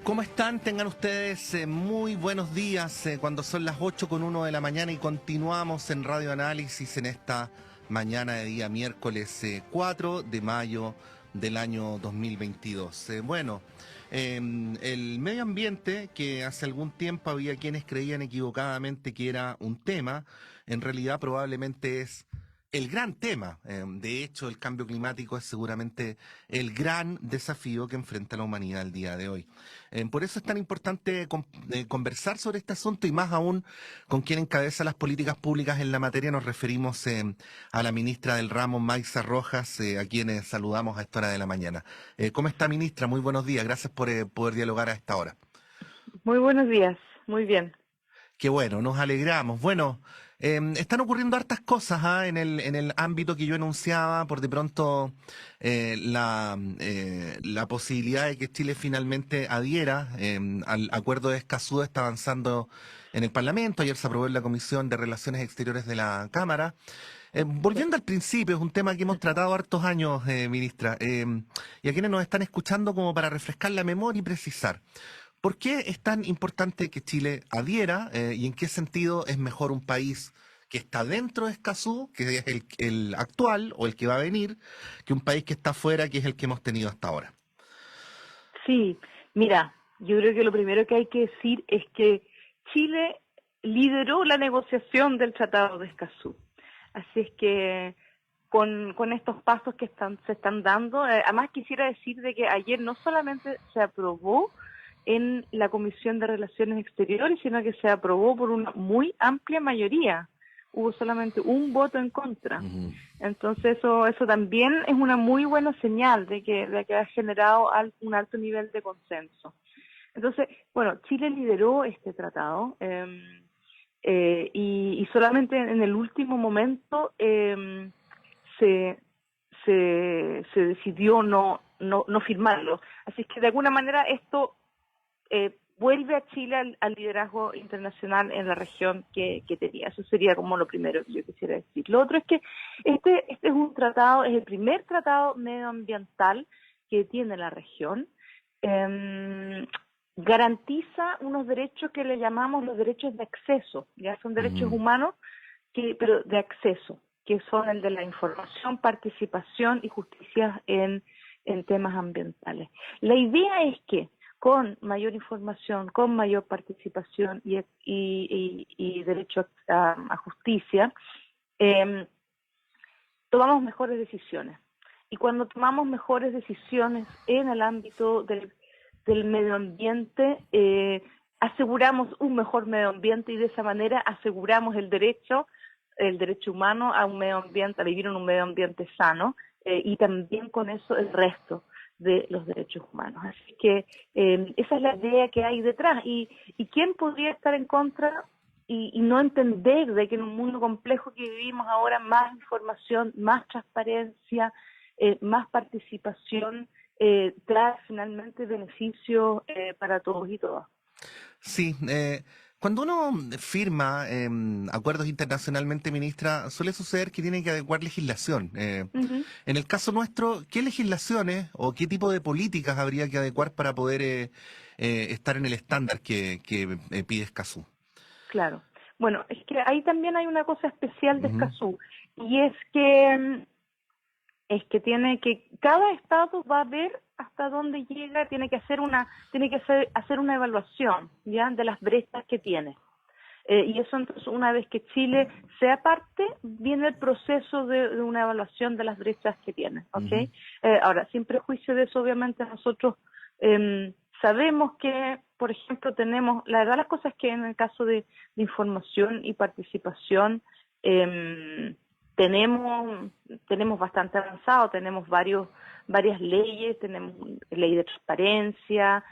¿Cómo están? Tengan ustedes muy buenos días cuando son las 8:01 de la mañana y continuamos en Radio Análisis en esta mañana de día miércoles 4 de mayo del año 2022. El medio ambiente, que hace algún tiempo había quienes creían equivocadamente que era un tema, en realidad probablemente es el gran tema. De hecho, el cambio climático es seguramente el gran desafío que enfrenta la humanidad el día de hoy. Por eso es tan importante conversar sobre este asunto y más aún con quien encabeza las políticas públicas en la materia. Nos referimos a la ministra del ramo, Maisa Rojas, a quienes saludamos a esta hora de la mañana. ¿Cómo está, ministra? Muy buenos días. Gracias por poder dialogar a esta hora. Muy buenos días, muy bien. Qué bueno, nos alegramos. Bueno, están ocurriendo hartas cosas en el ámbito que yo enunciaba. Por de pronto, la posibilidad de que Chile finalmente adhiera al acuerdo de Escazú está avanzando en el Parlamento. Ayer se aprobó en la Comisión de Relaciones Exteriores de la Cámara. Volviendo al principio, es un tema que hemos tratado hartos años, ministra, y a quienes nos están escuchando como para refrescar la memoria y precisar. ¿Por qué es tan importante que Chile adhiera y en qué sentido es mejor un país que está dentro de Escazú, que es el actual o el que va a venir, que un país que está afuera, que es el que hemos tenido hasta ahora? Sí, mira, yo creo que lo primero que hay que decir es que Chile lideró la negociación del Tratado de Escazú. Así es que con estos pasos que se están dando, además quisiera decir de que ayer no solamente se aprobó en la Comisión de Relaciones Exteriores, sino que se aprobó por una muy amplia mayoría. Hubo solamente un voto en contra. Ujú. Entonces eso también es una muy buena señal de que ha generado un alto nivel de consenso. Entonces, bueno, Chile lideró este tratado y solamente en el último momento se, se decidió no firmarlo. Así que de alguna manera esto vuelve a Chile al liderazgo internacional en la región que tenía. Eso sería como lo primero que yo quisiera decir. Lo otro es que este es un tratado, es el primer tratado medioambiental que tiene la región. Garantiza unos derechos que le llamamos los derechos de acceso, ya son derechos Ujú. humanos, pero de acceso, que son el de la información, participación y justicia en temas ambientales. La idea es que con mayor información, con mayor participación y derecho a justicia, tomamos mejores decisiones. Y cuando tomamos mejores decisiones en el ámbito del medio ambiente, aseguramos un mejor medio ambiente y de esa manera aseguramos el derecho humano a un medio ambiente, a vivir en un medio ambiente sano, y también con eso el resto de los derechos humanos. Así que esa es la idea que hay detrás. ¿Y quién podría estar en contra y no entender de que en un mundo complejo que vivimos ahora más información, más transparencia, más participación trae finalmente beneficios para todos y todas? Sí, cuando uno firma acuerdos internacionalmente, ministra, suele suceder que tiene que adecuar legislación. Uh-huh. En el caso nuestro, ¿qué legislaciones o qué tipo de políticas habría que adecuar para poder estar en el estándar que pide Escazú? Claro. Bueno, es que ahí también hay una cosa especial de Ujú. Escazú, y es que tiene que cada estado va a ver hasta dónde llega, tiene que hacer una evaluación ya de las brechas que tiene. Y eso entonces, una vez que Chile sea parte, viene el proceso de una evaluación de las brechas que tiene, ¿ok? Ujú. Ahora, sin prejuicio de eso, obviamente nosotros sabemos que, por ejemplo, la verdad las cosas que en el caso de información y participación tenemos bastante avanzado, tenemos varias leyes, tenemos ley de transparencia.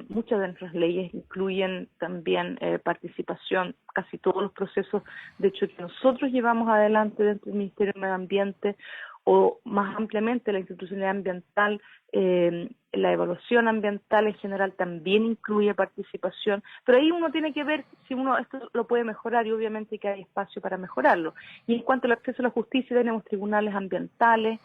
Muchas de nuestras leyes incluyen también participación, casi todos los procesos, de hecho, que nosotros llevamos adelante dentro del Ministerio de Medio Ambiente o más ampliamente la institucionalidad ambiental, la evaluación ambiental en general también incluye participación, pero ahí uno tiene que ver si uno esto lo puede mejorar y obviamente que hay espacio para mejorarlo. Y en cuanto al acceso a la justicia, tenemos tribunales ambientales.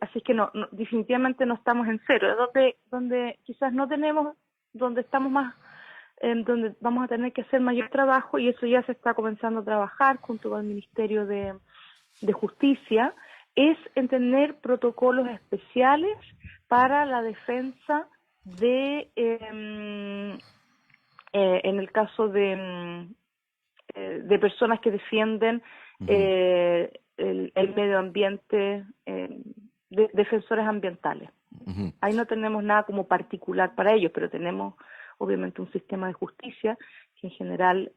Así es que definitivamente no estamos en cero. Donde quizás no tenemos donde estamos más, donde vamos a tener que hacer mayor trabajo, y eso ya se está comenzando a trabajar junto con el Ministerio de Justicia, es en tener protocolos especiales para la defensa de, en el caso de personas que defienden el medio ambiente, defensores ambientales. Ahí no tenemos nada como particular para ellos, pero tenemos obviamente un sistema de justicia que en general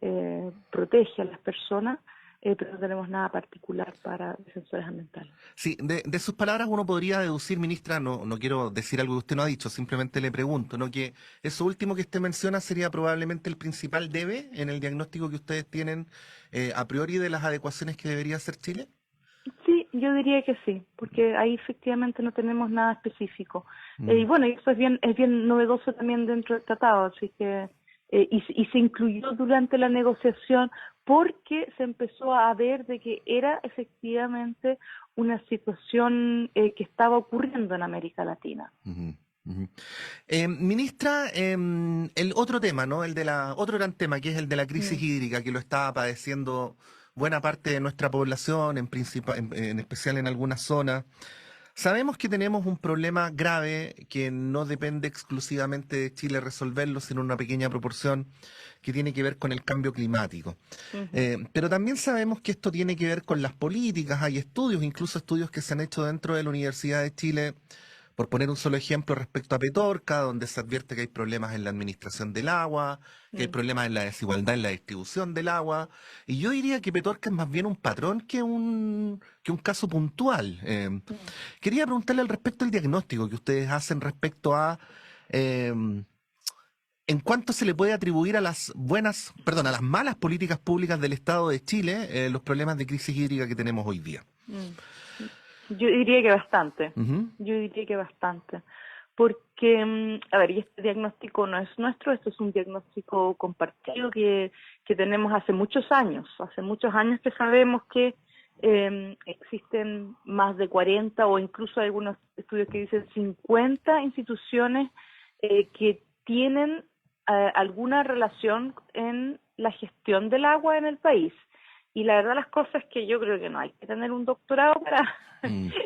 protege a las personas, pero no tenemos nada particular para defensores ambientales. Sí, de sus palabras uno podría deducir, ministra, no quiero decir algo que usted no ha dicho, simplemente le pregunto, ¿no? Que eso último que usted menciona sería probablemente el principal debe en el diagnóstico que ustedes tienen a priori de las adecuaciones que debería hacer Chile. Sí, yo diría que sí, porque ahí efectivamente no tenemos nada específico. Y bueno, eso es bien novedoso también dentro del tratado, así que y se incluyó durante la negociación porque se empezó a ver de que era efectivamente una situación que estaba ocurriendo en América Latina. Ministra, el otro tema, ¿no? Otro gran tema, que es el de la crisis hídrica, que lo está padeciendo buena parte de nuestra población, en especial en algunas zonas. Sabemos que tenemos un problema grave que no depende exclusivamente de Chile resolverlo, sino una pequeña proporción que tiene que ver con el cambio climático. Pero también sabemos que esto tiene que ver con las políticas. Hay estudios, incluso estudios que se han hecho dentro de la Universidad de Chile, por poner un solo ejemplo respecto a Petorca, donde se advierte que hay problemas en la administración del agua, que hay problemas en la desigualdad en la distribución del agua. Y yo diría que Petorca es más bien un patrón que un caso puntual. Quería preguntarle al respecto del diagnóstico que ustedes hacen respecto a en cuánto se le puede atribuir a las a las malas políticas públicas del Estado de Chile los problemas de crisis hídrica que tenemos hoy día. Yo diría que bastante. Uh-huh. Yo diría que bastante. Porque, a ver, y este diagnóstico no es nuestro, esto es un diagnóstico compartido que tenemos hace muchos años. Hace muchos años que sabemos que existen más de 40 o incluso hay algunos estudios que dicen 50 instituciones que tienen alguna relación en la gestión del agua en el país. Y la verdad las cosas es que yo creo que no hay que tener un doctorado para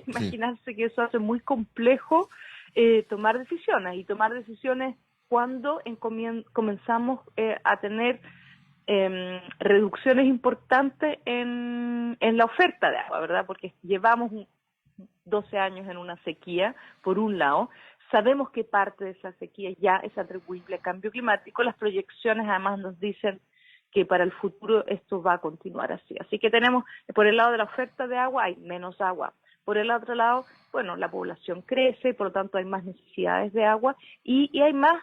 imaginarse que eso hace muy complejo tomar decisiones. Y tomar decisiones cuando comenzamos a tener reducciones importantes en la oferta de agua, ¿verdad? Porque llevamos 12 años en una sequía, por un lado. Sabemos que parte de esa sequía ya es atribuible al cambio climático. Las proyecciones además nos dicen que para el futuro esto va a continuar así. Así que tenemos, por el lado de la oferta de agua, hay menos agua. Por el otro lado, bueno, la población crece, por lo tanto hay más necesidades de agua y hay más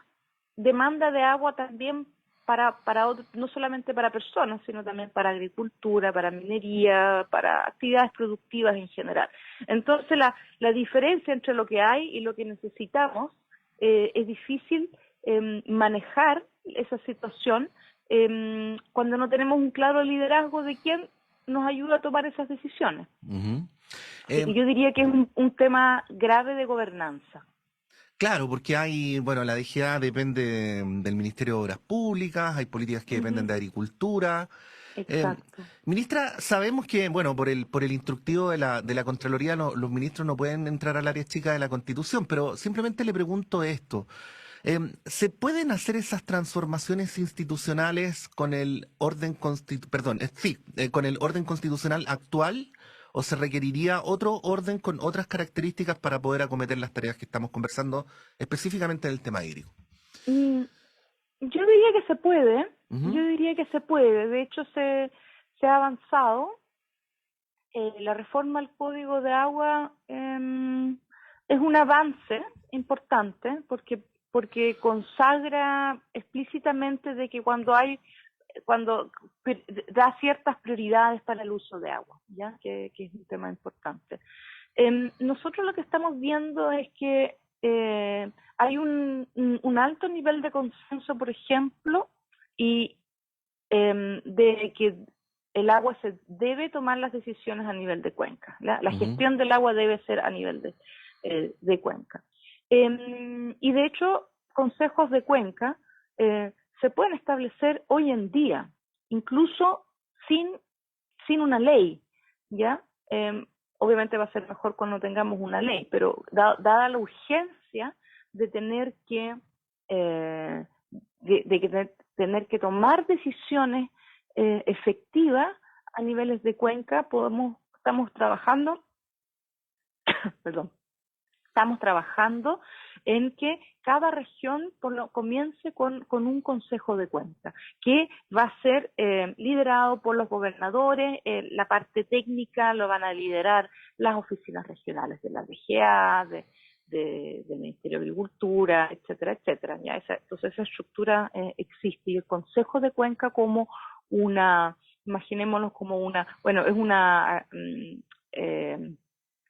demanda de agua también para otros, no solamente para personas, sino también para agricultura, para minería, para actividades productivas en general. Entonces, la diferencia entre lo que hay y lo que necesitamos es difícil manejar esa situación cuando no tenemos un claro liderazgo de quién nos ayuda a tomar esas decisiones. Yo diría que es un tema grave de gobernanza. Claro, porque la DGA depende del Ministerio de Obras Públicas, hay políticas que dependen de Agricultura. Exacto. Ministra, sabemos que, por el instructivo de la Contraloría, los ministros no pueden entrar al área chica de la Constitución, pero simplemente le pregunto esto. ¿Se pueden hacer esas transformaciones institucionales con el orden con el orden constitucional actual? ¿O se requeriría otro orden con otras características para poder acometer las tareas que estamos conversando, específicamente en el tema hídrico? Yo diría que se puede. Yo diría que se puede. De hecho, se ha avanzado. La reforma al Código de Agua es un avance importante porque consagra explícitamente de que cuando da ciertas prioridades para el uso de agua, ya que es un tema importante. Nosotros lo que estamos viendo es que hay un alto nivel de consenso, por ejemplo, y de que el agua se debe tomar las decisiones a nivel de cuenca. La gestión del agua debe ser a nivel de cuenca. Y de hecho, consejos de cuenca se pueden establecer hoy en día, incluso sin una ley, ¿ya? Obviamente va a ser mejor cuando tengamos una ley, pero dada la urgencia de tener que tener que tomar decisiones efectivas a niveles de cuenca, estamos trabajando, perdón, estamos trabajando en que cada región comience con un consejo de cuenca, que va a ser liderado por los gobernadores. La parte técnica lo van a liderar las oficinas regionales de la DGA, del Ministerio de Agricultura, etcétera, etcétera. ¿Ya? Entonces esa estructura existe, y el consejo de cuenca como imaginémonos como es una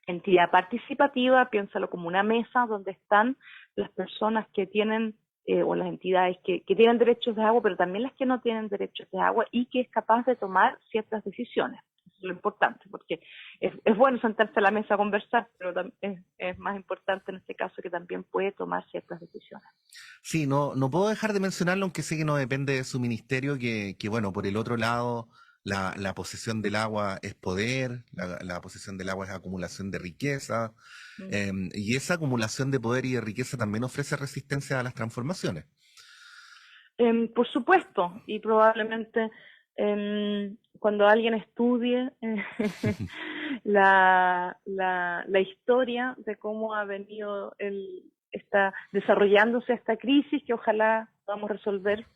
entidad participativa, piénsalo como una mesa donde están las personas que tienen, o las entidades que tienen derechos de agua, pero también las que no tienen derechos de agua, y que es capaz de tomar ciertas decisiones. Eso es lo importante, porque es bueno sentarse a la mesa a conversar, pero es más importante en este caso que también puede tomar ciertas decisiones. Sí, no puedo dejar de mencionarlo, aunque sé que no depende de su ministerio, que bueno, por el otro lado, la posesión del agua es poder, la posesión del agua es acumulación de riqueza, y esa acumulación de poder y de riqueza también ofrece resistencia a las transformaciones. Por supuesto, y probablemente cuando alguien estudie la historia de cómo ha venido desarrollándose esta crisis, que ojalá podamos resolver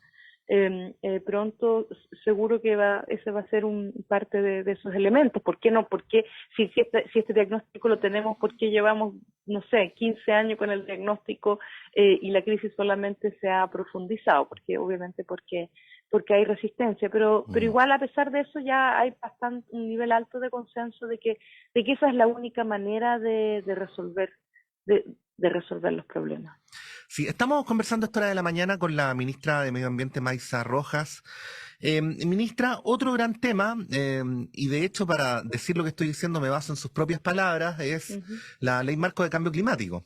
pronto, seguro que ese va a ser parte de esos elementos. ¿Por qué no? Porque si este diagnóstico lo tenemos, ¿por qué llevamos, no sé, 15 años con el diagnóstico y la crisis solamente se ha profundizado? Porque obviamente porque hay resistencia, pero igual, a pesar de eso, ya hay un nivel alto de consenso de que esa es la única manera de resolver los problemas. Sí, estamos conversando a esta hora de la mañana con la ministra de Medio Ambiente, Maysa Rojas. Ministra, otro gran tema, y de hecho, para decir lo que estoy diciendo me baso en sus propias palabras, es la Ley Marco de Cambio Climático,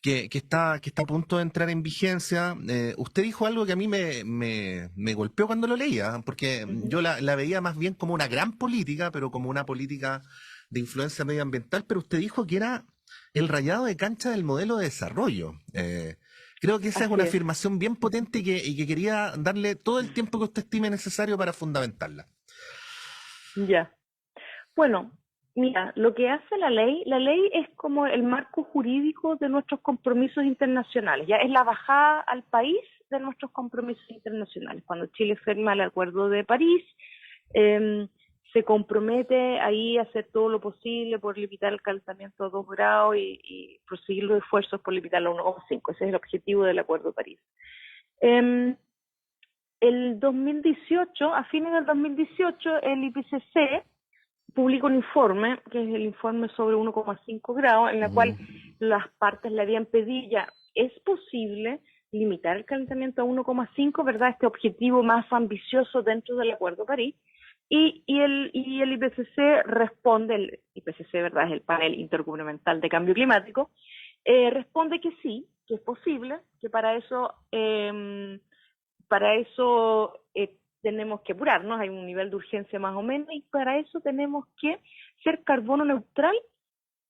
que está a punto de entrar en vigencia. Usted dijo algo que a mí me golpeó cuando lo leía, porque yo la veía más bien como una gran política, pero como una política de influencia medioambiental, pero usted dijo que era el rayado de cancha del modelo de desarrollo. Creo que esa es una afirmación bien potente y que quería darle todo el tiempo que usted estime necesario para fundamentarla. Ya. Bueno, mira, lo que hace la ley es como el marco jurídico de nuestros compromisos internacionales. Ya es la bajada al país de nuestros compromisos internacionales. Cuando Chile firma el Acuerdo de París, se compromete ahí a hacer todo lo posible por limitar el calentamiento a 2 grados y proseguir los esfuerzos por limitarlo a 1,5. Ese es el objetivo del Acuerdo de París. El 2018, a fines del 2018, el IPCC publica un informe, que es el informe sobre 1,5 grados, en la cual las partes le habían pedido ya, ¿es posible limitar el calentamiento a 1,5, verdad? Este objetivo más ambicioso dentro del Acuerdo de París. Y el IPCC responde, el IPCC, ¿verdad?, es el panel intergubernamental de cambio climático, responde que sí, que es posible, que para eso tenemos que apurarnos, hay un nivel de urgencia más o menos, y para eso tenemos que ser carbono neutral,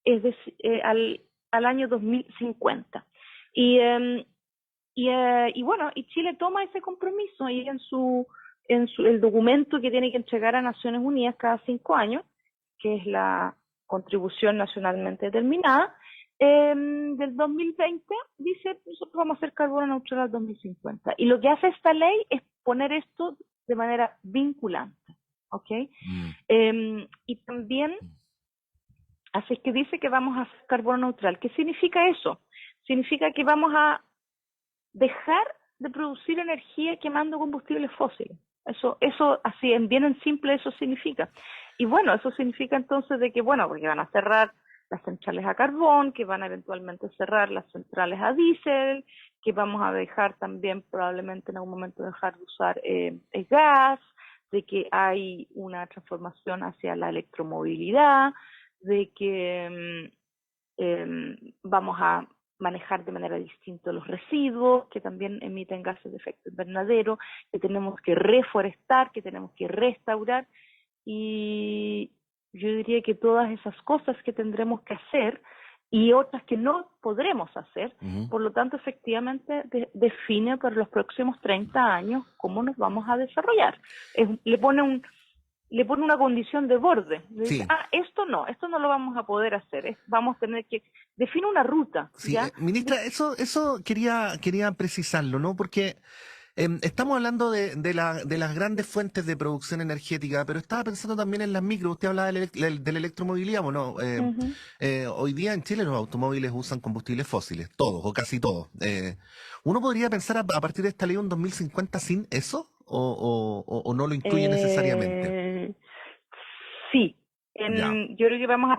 es decir, al año 2050. Y bueno, y Chile toma ese compromiso, y el documento que tiene que entregar a Naciones Unidas cada 5 años, que es la contribución nacionalmente determinada, del 2020, dice, nosotros vamos a hacer carbono neutral al 2050. Y lo que hace esta ley es poner esto de manera vinculante, ¿ok? Y también así es que dice que vamos a hacer carbono neutral. ¿Qué significa eso? Significa que vamos a dejar de producir energía quemando combustibles fósiles. Eso así, bien en simple, eso significa. Y bueno, eso significa entonces de que, bueno, porque van a cerrar las centrales a carbón, que van a eventualmente cerrar las centrales a diésel, que vamos a dejar también probablemente en algún momento dejar de usar el gas, de que hay una transformación hacia la electromovilidad, de que vamos a manejar de manera distinta los residuos, que también emiten gases de efecto invernadero, que tenemos que reforestar, que tenemos que restaurar, y yo diría que todas esas cosas que tendremos que hacer y otras que no podremos hacer, por lo tanto, efectivamente, define para los próximos 30 años cómo nos vamos a desarrollar. Le pone una condición de borde. Le dice, esto no lo vamos a poder hacer. Vamos a tener que define una ruta. Sí, ¿ya? ministra, eso quería precisarlo, ¿no? Porque estamos hablando de las grandes fuentes de producción energética, pero estaba pensando también en las micro. Usted hablaba de la electromovilidad, ¿o no? Hoy día en Chile los automóviles usan combustibles fósiles, todos o casi todos. ¿Uno podría pensar a partir de esta ley un 2050 sin eso? ¿O no lo incluye necesariamente? Sí. Ya. Yo creo que vamos a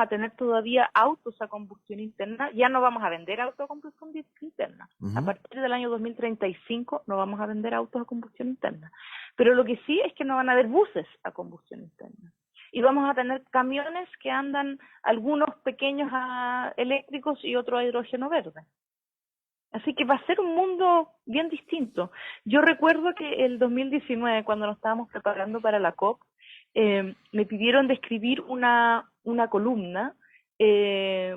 tener todavía autos a combustión interna. Ya no vamos a vender autos a combustión interna. A partir del año 2035 no vamos a vender autos a combustión interna. Pero lo que sí es que no van a haber buses a combustión interna. Y vamos a tener camiones que andan, algunos pequeños eléctricos y otros a hidrógeno verde. Así que va a ser un mundo bien distinto. Yo recuerdo que el 2019, cuando nos estábamos preparando para la COP, me pidieron de escribir una columna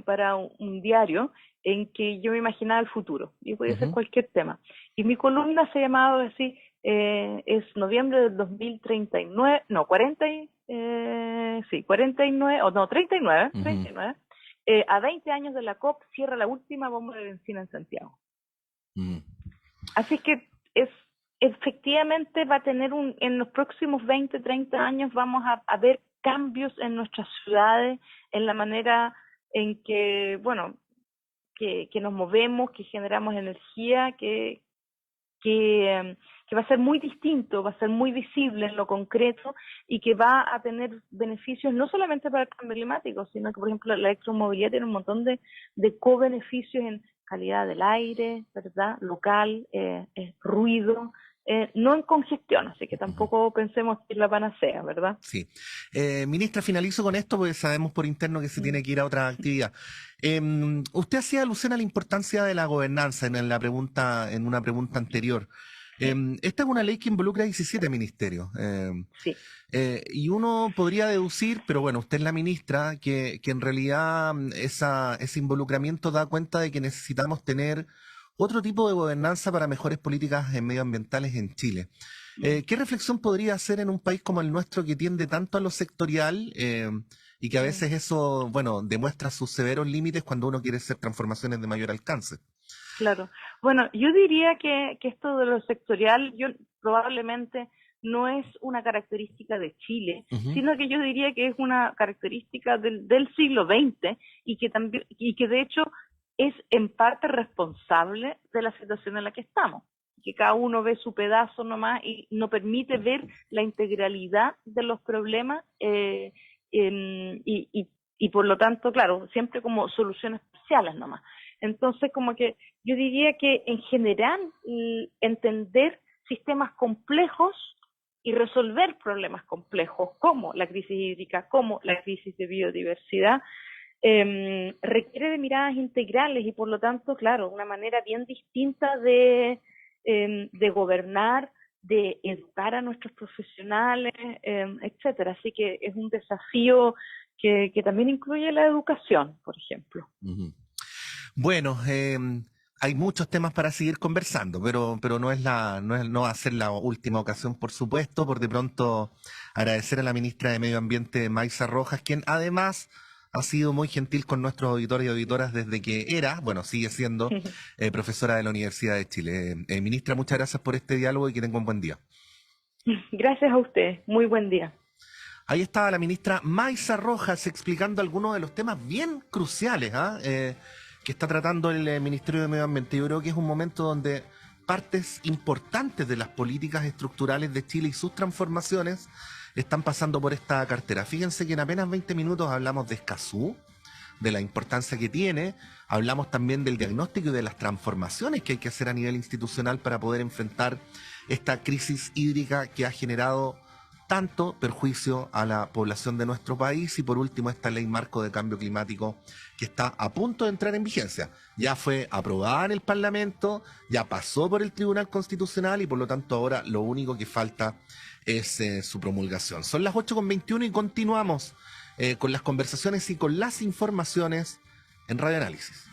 para un diario en que yo me imaginaba el futuro. Y podía ser cualquier tema. Y mi columna se llamaba así, es noviembre del 2039, no, 39, a 20 años de la COP cierra la última bomba de benzina en Santiago. Así que efectivamente va a tener en los próximos 20, 30 años vamos a ver cambios en nuestras ciudades, en la manera en que, que nos movemos, que generamos energía, que va a ser muy distinto, va a ser muy visible en lo concreto y que va a tener beneficios no solamente para el cambio climático, sino que, por ejemplo, la electromovilidad tiene un montón de co-beneficios en calidad del aire, ¿verdad? Local, ruido, no en congestión, así que tampoco pensemos que es la panacea, ¿verdad? Sí. Ministra, finalizo con esto porque sabemos por interno que se tiene que ir a otra actividad. Usted hacía alusión a la importancia de la gobernanza en una pregunta anterior. Esta es una ley que involucra 17 ministerios. Sí. Y uno podría deducir, pero bueno, usted es la ministra, que en realidad ese involucramiento da cuenta de que necesitamos tener otro tipo de gobernanza para mejores políticas medioambientales en Chile. ¿Qué reflexión podría hacer en un país como el nuestro que tiende tanto a lo sectorial y que a veces eso, demuestra sus severos límites cuando uno quiere hacer transformaciones de mayor alcance? Claro. Bueno, yo diría que esto de lo sectorial probablemente no es una característica de Chile, sino que yo diría que es una característica del siglo XX y que de hecho es en parte responsable de la situación en la que estamos, que cada uno ve su pedazo nomás y no permite ver la integralidad de los problemas y por lo tanto, claro, siempre como soluciones parciales nomás. Entonces, como que yo diría que en general entender sistemas complejos y resolver problemas complejos como la crisis hídrica, como la crisis de biodiversidad, requiere de miradas integrales y por lo tanto, claro, una manera bien distinta de gobernar, de educar a nuestros profesionales, etcétera. Así que es un desafío que también incluye la educación, por ejemplo. Bueno, hay muchos temas para seguir conversando, pero no va a ser la última ocasión, por supuesto. Por de pronto agradecer a la ministra de Medio Ambiente, Maysa Rojas, quien además ha sido muy gentil con nuestros auditores y auditoras desde que sigue siendo profesora de la Universidad de Chile. Ministra, muchas gracias por este diálogo y que tenga un buen día. Gracias a usted, muy buen día. Ahí estaba la ministra Maysa Rojas explicando algunos de los temas bien cruciales que está tratando el Ministerio de Medio Ambiente. Yo creo que es un momento donde partes importantes de las políticas estructurales de Chile y sus transformaciones están pasando por esta cartera. Fíjense que en apenas 20 minutos hablamos de Escazú, de la importancia que tiene, hablamos también del diagnóstico y de las transformaciones que hay que hacer a nivel institucional para poder enfrentar esta crisis hídrica que ha generado tanto perjuicio a la población de nuestro país. Y por último, esta ley marco de cambio climático que está a punto de entrar en vigencia. Ya fue aprobada en el Parlamento, ya pasó por el Tribunal Constitucional y por lo tanto ahora lo único que falta es su promulgación. Son las 8:21 y continuamos con las conversaciones y con las informaciones en Radio Análisis.